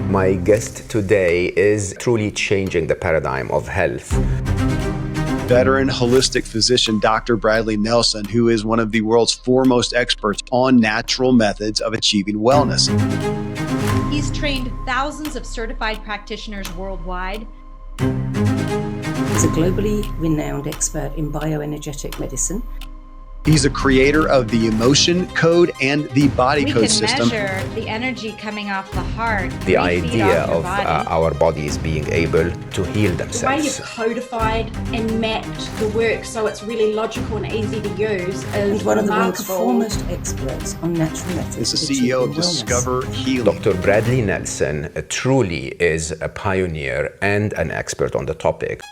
My guest today is truly changing the paradigm of health. Veteran holistic physician Dr. Bradley Nelson, who is one of the world's foremost experts on natural methods of achieving wellness. He's trained thousands of certified practitioners worldwide. He's a globally renowned expert in bioenergetic medicine. He's a creator of the emotion code and the body code system. We can measure the energy coming off the heart. The idea of our bodies being able to heal The way themselves. you've codified and mapped the work so it's really logical and easy to use is And one of the world's remarkable. foremost experts on natural methods. He's the of CEO of achieving wellness. Discover Healing. Dr. Bradley Nelson truly is a pioneer and an expert on the topic.